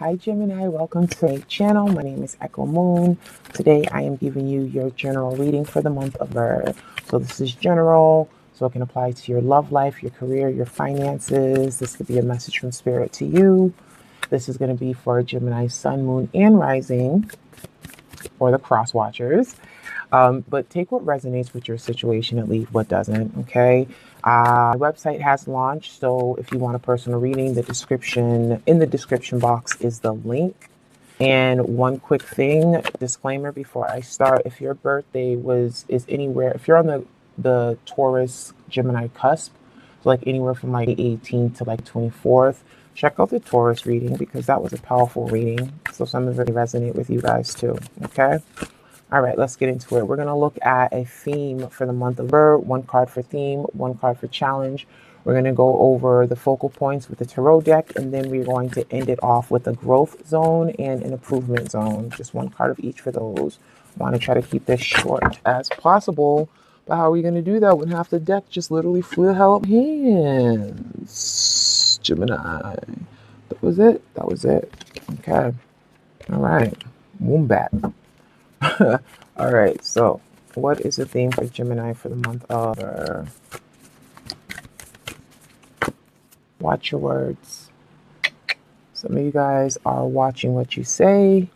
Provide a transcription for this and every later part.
Hi Gemini, welcome to the channel. My name is Echo Moon. Today I am giving you your general reading for the month of Ver. So this is general, so it can apply to your love life, your career, your finances. This could be a message from Spirit to you. This is going to be for Gemini, Sun, Moon, and Rising, or the cross watchers. But take what resonates with your situation and leave what doesn't, okay? My website has launched, so if you want a personal reading, in the description box is the link. And one quick thing, disclaimer before I start, if your birthday is anywhere, if you're on the Taurus Gemini cusp, so like anywhere from like 18th to like 24th, check out the Taurus reading because that was a powerful reading. So some of it resonate with you guys too, okay? All right, let's get into it. We're going to look at a theme for the month of Ver, one card for theme, one card for challenge. We're going to go over the focal points with the tarot deck, and then we're going to end it off with a growth zone and an improvement zone. Just one card of each for those. I want to try to keep this short as possible. But how are we going to do that when half the deck just literally flew the hell up hands? Gemini. That was it? That was it. Okay. All right. Wombat. All right, so what is the theme for Gemini for the month of Watch your words. Some of you guys are watching what you say,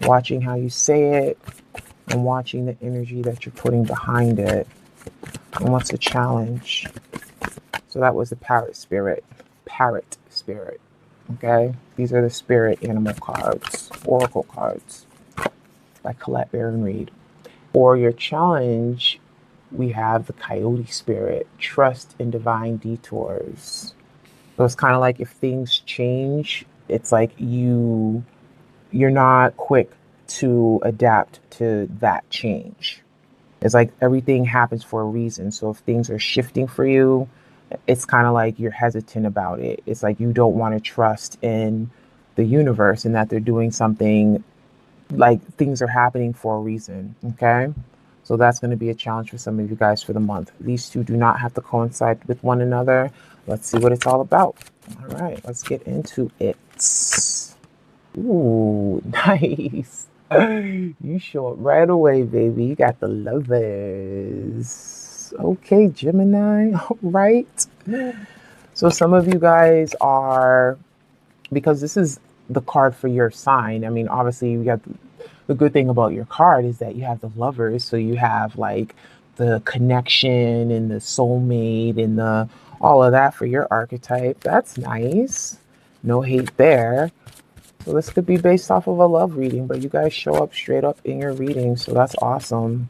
watching how you say it, and watching the energy that you're putting behind it. And what's the challenge? So that was the parrot spirit. Parrot spirit. Okay? These are the spirit animal cards, oracle cards by Colette Baron Reed. For your challenge, we have the coyote spirit, trust in divine detours. So it's kind of like if things change, it's like you're not quick to adapt to that change. It's like everything happens for a reason. So if things are shifting for you, it's kind of like you're hesitant about it. It's like you don't want to trust in the universe and that they're doing something, like things are happening for a reason, okay? So that's going to be a challenge for some of you guys for the month. These two do not have to coincide with one another. Let's see what it's all about. All right, let's get into it. Ooh, nice. You show up right away, baby. You got the lovers. Okay, Gemini, all right. So some of you guys are, because this is the card for your sign. I mean, obviously you got the good thing about your card is that you have the lovers. So you have like the connection and the soulmate and the all of that for your archetype. That's nice. No hate there. So this could be based off of a love reading, but you guys show up straight up in your reading. So that's awesome.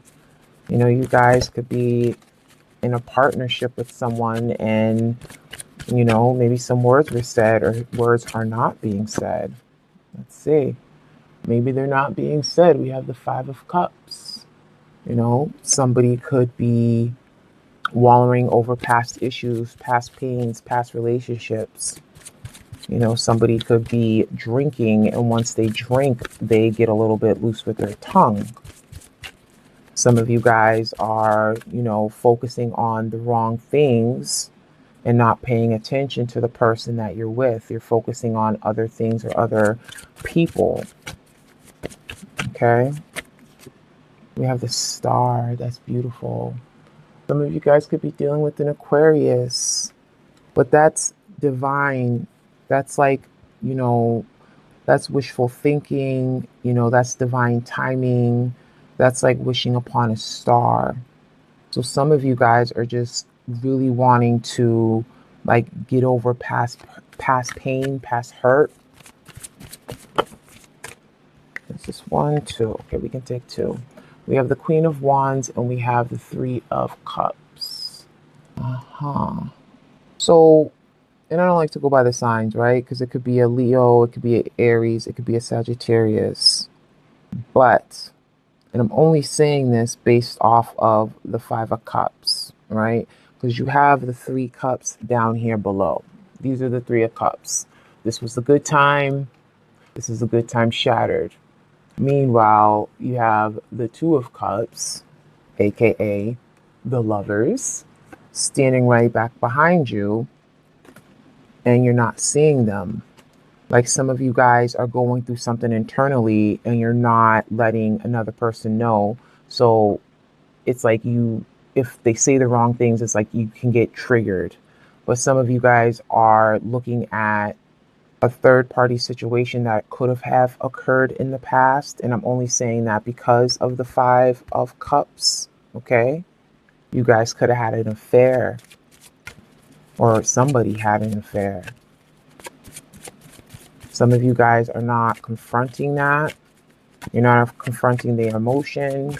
You know, you guys could be in a partnership with someone and, you know, maybe some words were said or words are not being said. Let's see. Maybe they're not being said. We have the Five of Cups. You know, somebody could be wallowing over past issues, past pains, past relationships. You know, somebody could be drinking, and once they drink, they get a little bit loose with their tongue. Some of you guys are, you know, focusing on the wrong things and not paying attention to the person that you're with. You're focusing on other things or other people. Okay. We have the star. That's beautiful. Some of you guys could be dealing with an Aquarius, but that's divine. That's like, you know, that's wishful thinking. You know, that's divine timing. That's like wishing upon a star. So some of you guys are just really wanting to like get over past pain, past hurt. This is 1, 2. Okay, we can take 2. We have the Queen of Wands and we have the Three of Cups. So, and I don't like to go by the signs, right? Because it could be a Leo, it could be an Aries, it could be a Sagittarius. But, and I'm only saying this based off of the Five of Cups, right? Because you have the 3 cups down here below. These are the 3 of Cups. This was a good time. This is a good time shattered. Meanwhile, you have the 2 of Cups, aka the lovers, standing right back behind you, and you're not seeing them. Like some of you guys are going through something internally and you're not letting another person know. So it's like if they say the wrong things, it's like you can get triggered. But some of you guys are looking at a third party situation that could have occurred in the past. And I'm only saying that because of the Five of Cups. Okay. You guys could have had an affair, or somebody had an affair. Some of you guys are not confronting that. You're not confronting the emotion.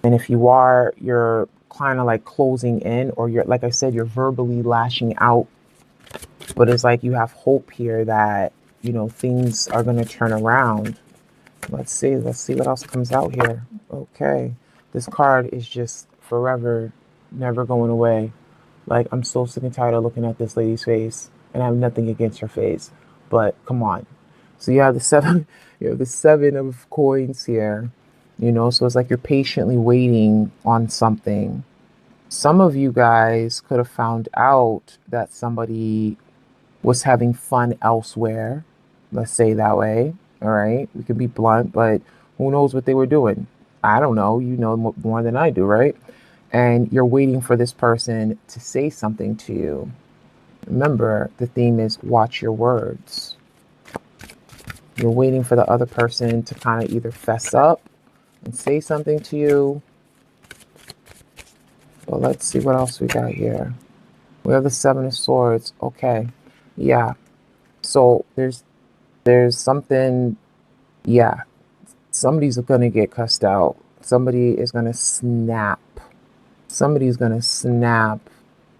And if you are, you're kind of like closing in, or you're, like I said, you're verbally lashing out. But it's like you have hope here that, things are going to turn around. Let's see what else comes out here. Okay. This card is just forever, never going away. Like, I'm so sick and tired of looking at this lady's face, and I have nothing against her face, but come on. So you have the seven, the seven of coins here, so it's like you're patiently waiting on something. Some of you guys could have found out that somebody was having fun elsewhere. Let's say that way. All right. We could be blunt, but who knows what they were doing? I don't know. You know more than I do, right? And you're waiting for this person to say something to you. Remember, the theme is watch your words. You're waiting for the other person to kind of either fess up and say something to you. But let's see what else we got here. We have the Seven of Swords. Okay. Yeah. So there's something, yeah. Somebody's going to get cussed out. Somebody is going to snap. Somebody's going to snap,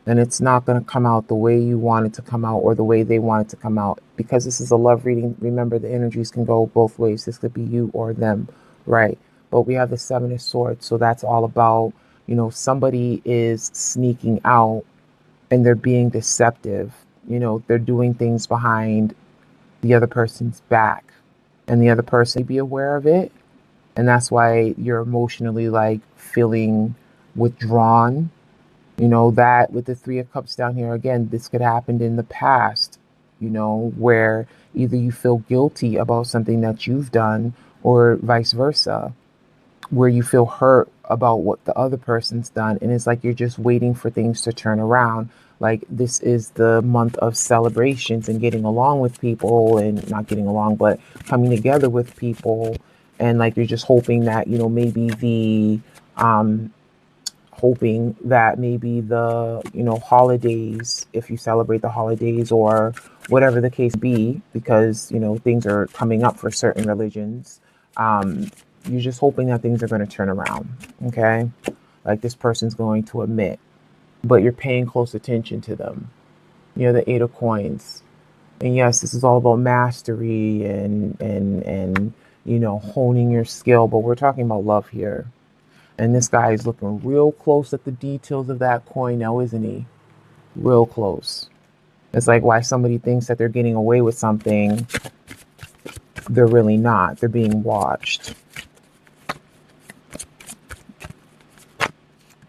and it's not going to come out the way you want it to come out or the way they want it to come out. Because this is a love reading, remember, the energies can go both ways. This could be you or them, right? But we have the Seven of Swords, so that's all about, somebody is sneaking out and they're being deceptive. They're doing things behind the other person's back, and the other person may be aware of it. And that's why you're emotionally like feeling withdrawn. That with the Three of Cups down here, again, this could happen in the past, where either you feel guilty about something that you've done, or vice versa, where you feel hurt about what the other person's done. And it's like you're just waiting for things to turn around. Like, this is the month of celebrations and getting along with people, and not getting along, but coming together with people. And like, you're just hoping that, maybe the holidays, if you celebrate the holidays or whatever the case be, because, things are coming up for certain religions. You're just hoping that things are going to turn around. Okay. Like, this person's going to admit, but you're paying close attention to them. The Eight of Coins. And yes, this is all about mastery and honing your skill, but we're talking about love here. And this guy is looking real close at the details of that coin now, isn't he? Real close. It's like why somebody thinks that they're getting away with something, they're really not. They're being watched.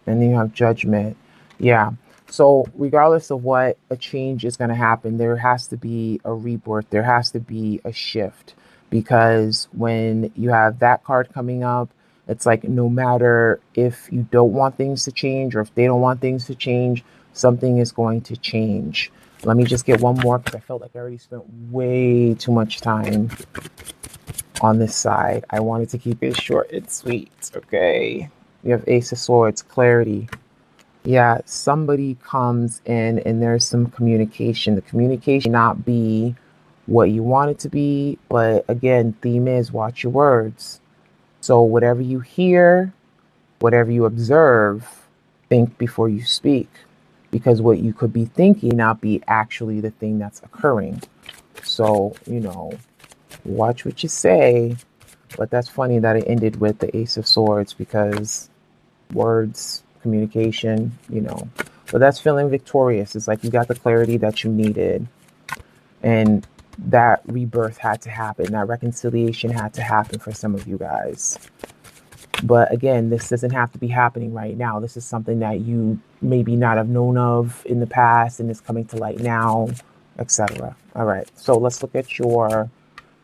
And then you have Judgment. Yeah. So regardless of what a change is going to happen, there has to be a rebirth. There has to be a shift. Because when you have that card coming up, it's like no matter if you don't want things to change or if they don't want things to change, something is going to change. Let me just get one more, because I felt like I already spent way too much time on this side. I wanted to keep it short and sweet. Okay. We have Ace of Swords, clarity. Yeah, somebody comes in and there's some communication. The communication may not be what you want it to be, but again, theme is watch your words. So whatever you hear, whatever you observe, think before you speak, because what you could be thinking not be actually the thing that's occurring. So, watch what you say. But that's funny that it ended with the Ace of Swords, because words, communication, but that's feeling victorious. It's like you got the clarity that you needed, and that rebirth had to happen. That reconciliation had to happen for some of you guys. But again, this doesn't have to be happening right now. This is something that you maybe not have known of in the past, and it's coming to light now. etc. All right, so let's look at your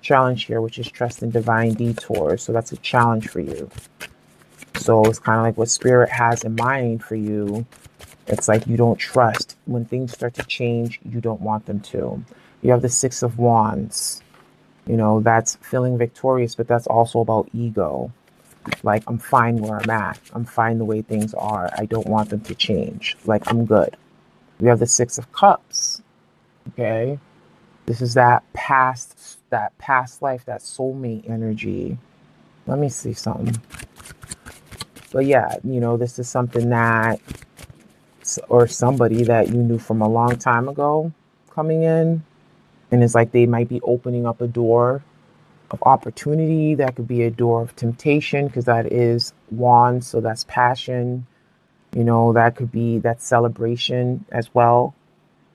challenge here, which is trust in divine detours. So that's a challenge for you. So it's kind of like what spirit has in mind for you. It's like you don't trust. When things start to change, you don't want them to. You have the Six of Wands. You know, that's feeling victorious, but that's also about ego. Like, I'm fine where I'm at. I'm fine the way things are. I don't want them to change. Like, I'm good. We have the Six of Cups. Okay. This is that past life, that soulmate energy. Let me see something. But yeah, you know, this is something that, or somebody that you knew from a long time ago coming in. And it's like they might be opening up a door of opportunity. That could be a door of temptation, because that is wands. So that's passion. You know, that could be that celebration as well.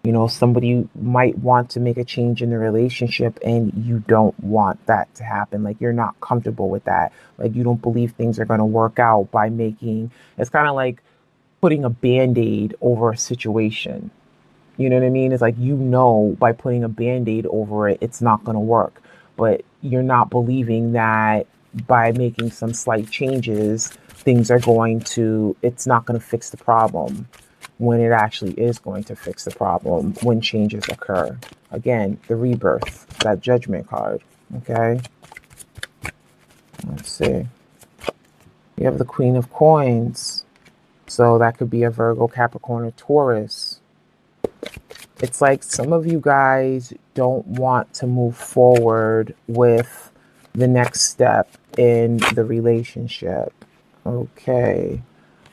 You know, somebody might want to make a change in the relationship and you don't want that to happen. Like, you're not comfortable with that. Like, you don't believe things are going to work out by making, it's kind of like putting a band-aid over a situation. You know what I mean? It's like, you know, by putting a band-aid over it, it's not going to work. But you're not believing that by making some slight changes, things are going to, it's not going to fix the problem, when it actually is going to fix the problem when changes occur. Again, the rebirth, that judgment card. Okay. Let's see. You have the Queen of Coins. So that could be a Virgo, Capricorn, or Taurus. It's like some of you guys don't want to move forward with the next step in the relationship. Okay.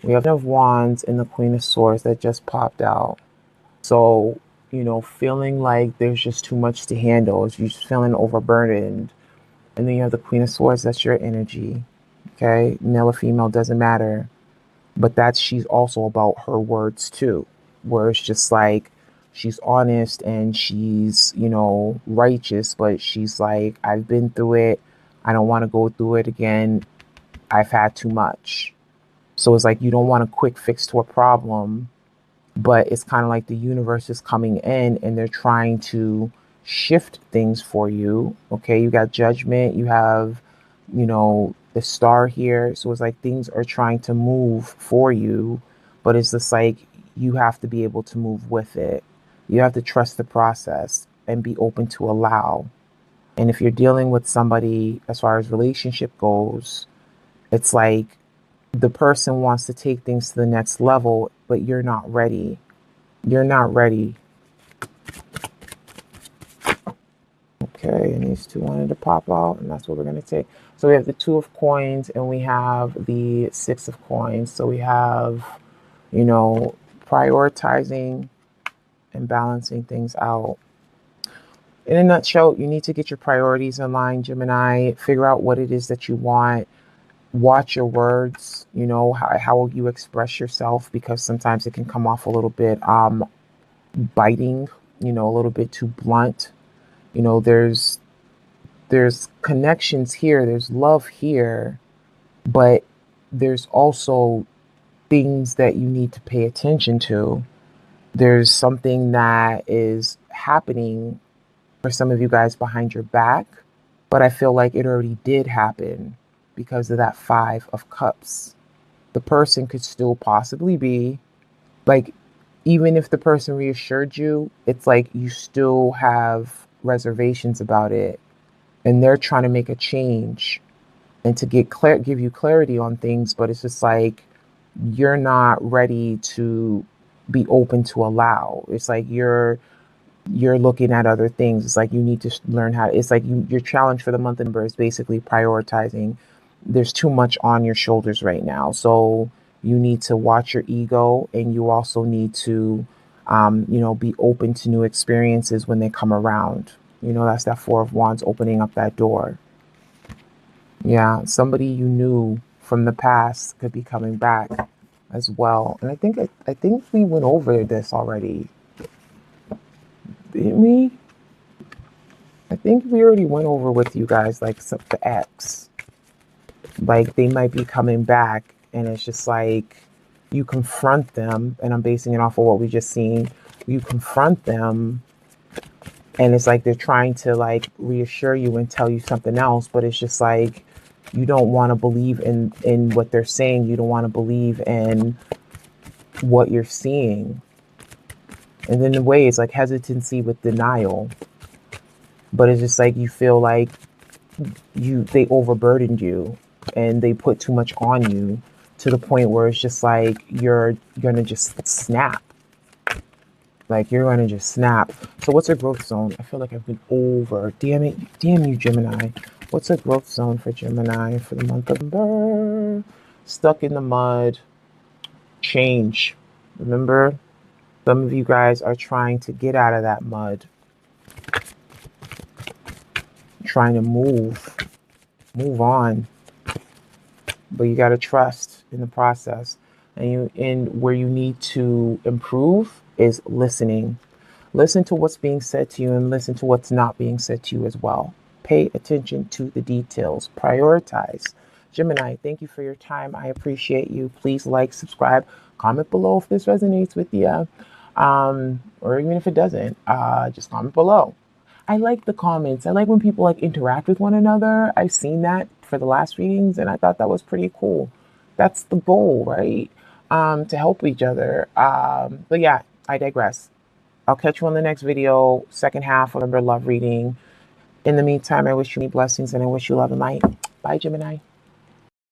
We have the Queen of Wands and the Queen of Swords that just popped out. So, you know, feeling like there's just too much to handle. You're just feeling overburdened. And then you have the Queen of Swords. That's your energy. Okay. Male or female, doesn't matter. But she's also about her words too. Where it's just like, she's honest and she's, you know, righteous. But she's like, I've been through it. I don't want to go through it again. I've had too much. So it's like, you don't want a quick fix to a problem, but it's kind of like the universe is coming in and they're trying to shift things for you. Okay. You got Judgment. You have, you know, the Star here. So it's like things are trying to move for you, but it's just like, you have to be able to move with it. You have to trust the process and be open to allow. And if you're dealing with somebody, as far as relationship goes, it's like, the person wants to take things to the next level, but you're not ready. You're not ready. Okay, and these two wanted to pop out, and that's what we're going to take. So we have the Two of Coins, and we have the Six of Coins. So we have, you know, prioritizing and balancing things out. In a nutshell, you need to get your priorities in line, Gemini. Figure out what it is that you want. Watch your words, you know, how will you express yourself, because sometimes it can come off a little bit biting, you know, a little bit too blunt. You know, there's connections here, there's love here, but there's also things that you need to pay attention to. There's something that is happening for some of you guys behind your back, but I feel like it already did happen. Because of that Five of Cups, the person could still possibly be like, even if the person reassured you, it's like you still have reservations about it, and they're trying to make a change and to give you clarity on things, but it's just like, you're not ready to be open to allow. It's like you're looking at other things. It's like you need to learn how. It's like your challenge for the month of November is basically prioritizing. There's too much on your shoulders right now. So you need to watch your ego, and you also need to, you know, be open to new experiences when they come around. You know, that's that Four of Wands opening up that door. Yeah, somebody you knew from the past could be coming back as well. And I think we went over this already. Didn't we? I think we already went over with you guys, like the ex. Like, they might be coming back, and it's just like, you confront them, and I'm basing it off of what we just seen. You confront them, And it's like they're trying to like reassure you and tell you something else, but it's just like you don't want to believe in what they're saying. You don't want to believe in what you're seeing. And then in a way it's like hesitancy with denial. But it's just like you feel like they overburdened you and they put too much on you to the point where it's just like you're gonna just snap. Like you're gonna just snap. So what's a growth zone? I feel like I've been over. Damn it. Damn you, Gemini. What's a growth zone for Gemini for the month of November? Stuck in the mud. Change. Remember, some of you guys are trying to get out of that mud. Trying to move on. But you gotta trust in the process. And where you need to improve is listening. Listen to what's being said to you and listen to what's not being said to you as well. Pay attention to the details. Prioritize. Gemini, thank you for your time. I appreciate you. Please like, subscribe, comment below if this resonates with you. Or even if it doesn't, just comment below. I like the comments. I like when people like interact with one another. I've seen that for the last readings and I thought that was pretty cool. That's the goal, right? To help each other. But yeah, I digress. I'll catch you on the next video, second half of November love reading. In the meantime, I wish you many blessings and I wish you love and light. Bye, Gemini.